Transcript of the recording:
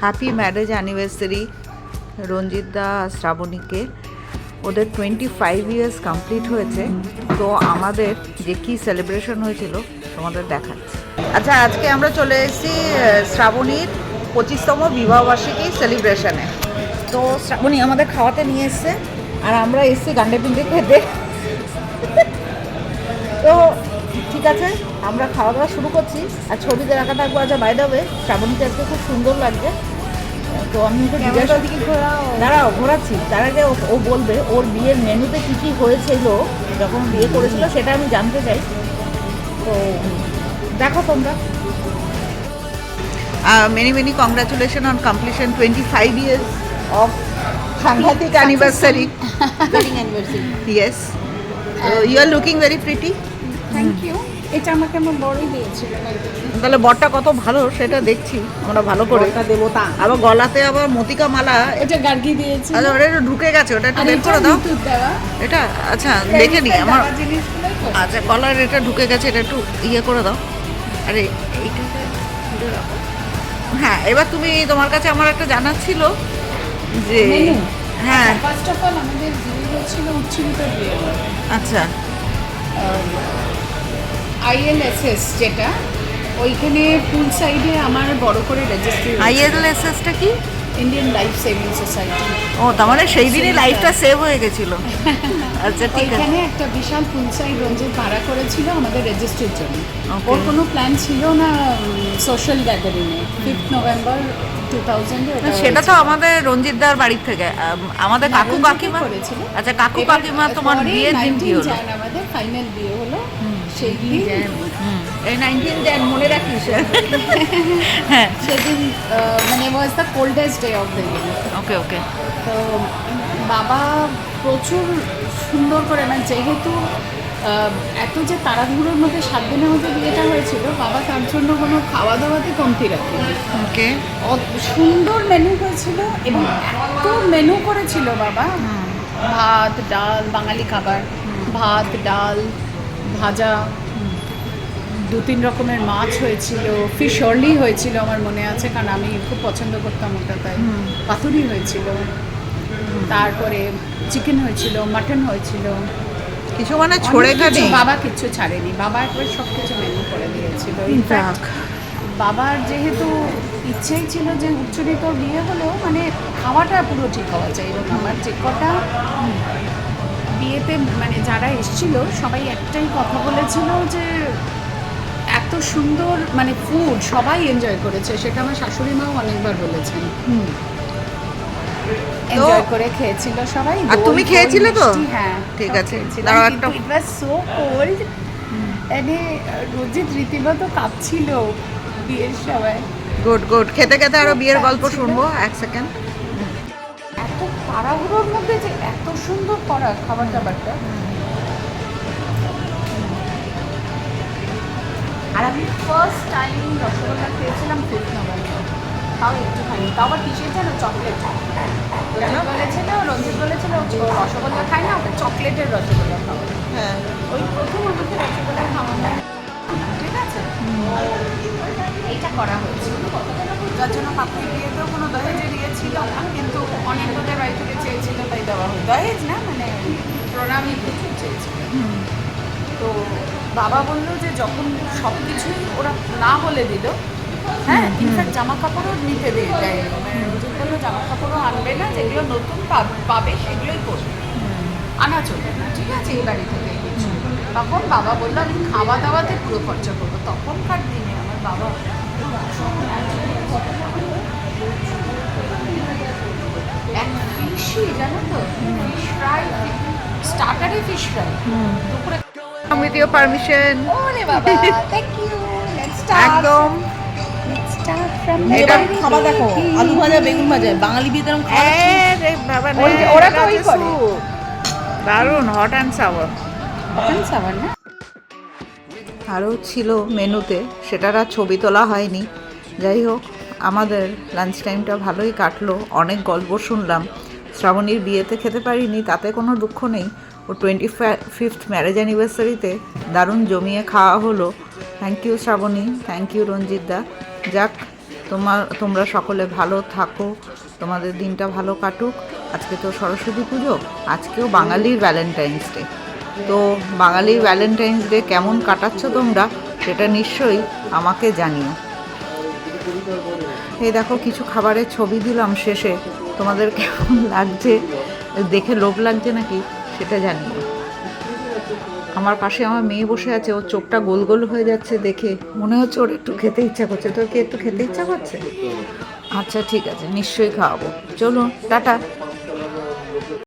Happy marriage anniversary রঞ্জিত দা শ্রাবণীকে। ওদের 25 years complete হয়েছে। তো আমাদের যে কী সেলিব্রেশন হয়েছিল তোমাদের দেখাচ্ছি। আচ্ছা, আজকে আমরা চলে এসেছি শ্রাবণীর 25তম বিবাহবার্ষিকী সেলিব্রেশনে। তো শ্রাবণী আমাদের খাওয়াতে নিয়ে এসছে, আর আমরা এসেছি গান্ডে পিন্ডে খেতে। তো ঠিক আছে, আমরা খাওয়া দাওয়া শুরু করছি, আর ছবিতে রাখা থাকবো। আচ্ছা, বাই দ্য ওয়ে, শ্রাবণীকে আজকে খুব সুন্দর লাগছে। তো আমি ওকে জিজ্ঞাসা দাঁড়াও ঘোরাচ্ছি, তার আগে ও বলবে ওর বিয়ের মেনুতে কী কী হয়েছিল যখন বিয়ে করেছিল, সেটা আমি জানতে চাই। তো দেখো তোমরা। Many congratulation on completion 25 years of সাংঘাতিক anniversary. Yes, you are looking very pretty. Thank you. এটা আমাকে আমার বড়ই দিয়েছিল। তাহলে বরটা কত ভালো সেটা দেখছি আমরা ভালো করে। দেবতা আবার গলাতে আবার মতিকা মালা। এটা গার্গি দিয়েছে। আচ্ছা, ওটা একটু ঢুকে গেছে, ওটা একটু বের করে দাও। এটা আচ্ছা দেখে নি আমার। আচ্ছা, গলার এটা ঢুকে গেছে, এটা একটু ইয়ে করে দাও। আরে এইটাকে খুলে রাখো। হ্যাঁ, এবার তুমি, তোমার কাছে আমার একটা জানার ছিল যে হ্যাঁ, ফার্স্ট অফ অল আমাদের বিয়ে হয়েছিল উচ্ছ্বরিত বিয়ে। আচ্ছা, আইএলএসএস যেটা, ওইখানে পুল সাইডে আমার বড় করে রেজিস্ট্রি। আইএলএসএসটা কি? Indian life saving society. ও, তার মানে সেই দিনই লাইফটা সেভ হয়ে গেছিল। আচ্ছা, ঠিক আছে। ওইখানে একটা বিশাল পুল সাইড রঞ্জিত ভাড়া করেছিল আমাদের রেজিস্ট্রির জন্য। Okay. ওর কোনো প্ল্যান ছিল না সোশ্যাল গ্যাদারিংয়ে। 5th November 2000 সেটা তো আমাদের রঞ্জিতদার বাড়ির থেকে আমাদের কাকু কাকিমা করেছিল। আচ্ছা, কাকু কাকিমা তোমার বিয়ের দিন কি হলো? আমাদের ফাইনাল বিয়ে হলো সেই দিন। এই 19 jan মনে রাখিস। হ্যাঁ, সেদিন মানে was the coldest day of the year. Okay okay. তো বাবা প্রচুর সুন্দর করে, মানে যেহেতু এত যে তাড়াহুড়োর মধ্যে 7 দিনের মধ্যে বিয়েটা হয়েছিল, বাবা তার জন্য কোনো খাওয়া দাওয়াতে কমতি রাখেনি। ওকে, সুন্দর মেনু হয়েছিল এবং এত মেনু করেছিল বাবা। ভাত ডাল, বাঙালি খাবার, ভাত ডাল ভাজা, 2-3 রকমের মাছ হয়েছিল, ফিশ অর্লি হয়েছিল আমার মনে আছে, কারণ আমি খুব পছন্দ করতাম ওটা, তাই পাতুরি হয়েছিল, তারপরে চিকেন হয়েছিল, মাটন হয়েছিল। কিছু মানে ছড়ে খানি? বাবা কিচ্ছু ছাড়েনি, বাবা একবার সব কিছু মেনু করে দিয়েছিল। ইনফ্যাক্ট বাবার যেহেতু ইচ্ছেই ছিল যে উচ্চরিত বিয়ে হলেও মানে খাওয়াটা পুরো ঠিক হওয়া চাই। এবং আমার যে কটা বিয়েতে মানে যারা এসেছিল সবাই একটাই কথা বলেছিল যে এত সুন্দর মানে ফুড সবাই এনজয় করেছে। সেটা আমার শাশুড়ি মাও অনেকবার বলেছেন। এনজয় করে খেয়েছিল সবাই। আর তুমি খেয়েছিলে তো? হ্যাঁ, ঠিক আছে। দাঁড়াও একটা, ইট ওয়াজ সো কোল্ড। মানে রঞ্জিত রীতিমতো কাঁপছিল বিয়ের সময়। Good good. খেতে খেতে আরো বিয়ের গল্প শুনবো। এক সেকেন্ড। এত তাড়াহুড়োর মধ্যে যে এত সুন্দর করা খাবার দাবারটা। আর আমি ফার্স্ট টাইম রসগোল্লা খেয়েছিলাম 5th November। তাও একটুখানি, তাও আবার কিসের যেন চকলেট। রঞ্জিত বলেছিল রসগোল্লা খাই না, ওটা চকলেটের রসগোল্লা খাবো। হ্যাঁ, ওই প্রথম আমাকে রসগোল্লা খাওয়ানো, ঠিক আছে। এইটা করা হয়েছিল, যার জন্য পাপুর বিয়েতেও কোনো দহেজের ইয়ে ছিল না, কিন্তু অনেক লোকের বাড়ি থেকে চেয়েছিল তাই দেওয়া হয়। দহেজ না, মানে প্রণামী প্রচুর চেয়েছিল। তো বাবা বললো যে যখন সব কিছুই ওরা না বলে দিল, হ্যাঁ, ইনফ্যাক্ট জামা কাপড়ও নিতে দেয়, মানে রঞ্জিত বললো জামা কাপড়ও আনবে না, যেগুলো নতুন পাবে সেগুলোই করবে, আনা চলবে না, ঠিক আছে, এই বাড়ি থেকে। তখন বাবা বললো আমি খাওয়া দাওয়াতে পুরো খরচা করবো। তখনকার দিনে আমার বাবা এক ফিশই, জানো তো, ফিশ ফ্রাই, স্টার্টারে ফিশ ফ্রাই দুপুরে। With your permission. ওরে বাবা, থ্যাংক ইউ। Let's start. একদম। এটা খাবার দেখো, আলু ভাজা, বেগুন ভাজা, বাঙালি বিয়েতে এরকম খাবার। আরে বাবা, ওরা তো ওই করে। দারুণ, হট অ্যান্ড সাওয়ার। সাবার না। আরও ছিল মেনুতে, সেটার আর ছবি তোলা হয়নি। যাই হোক, আমাদের লাঞ্চ টাইমটা ভালোই কাটলো, অনেক গল্প শুনলাম। শ্রাবণীর বিয়েতে খেতে পারিনি, তাতে কোনো দুঃখ নেই। ও 25th ম্যারেজ অ্যানিভার্সারিতে দারুণ জমিয়ে খাওয়া হলো। Thank you Shrabani, thank you Ranjit দা। যাক, তোমরা সকলে ভালো থাকো, তোমাদের দিনটা ভালো কাটুক। আজকে তো সরস্বতী পুজো, আজকেও বাঙালির ভ্যালেন্টাইন্স ডে। তো বাঙালির ভ্যালেন্টাইন্স ডে কেমন কাটাচ্ছ তোমরা, সেটা নিশ্চয়ই আমাকে জানিও। এই দেখো কিছু খাবারের ছবি দিলাম শেষে, তোমাদের কেমন লাগছে, দেখে লোভ লাগছে নাকি সেটা জানিও। আমার পাশে আমার মেয়ে বসে আছে, ওর চোখটা গোল গোল হয়ে যাচ্ছে দেখে, মনে হচ্ছে ওর একটু খেতে ইচ্ছা করছে। তোর কি একটু খেতে ইচ্ছা করছে? আচ্ছা ঠিক আছে, নিশ্চয়ই খাওয়াবো। চলো টাটা।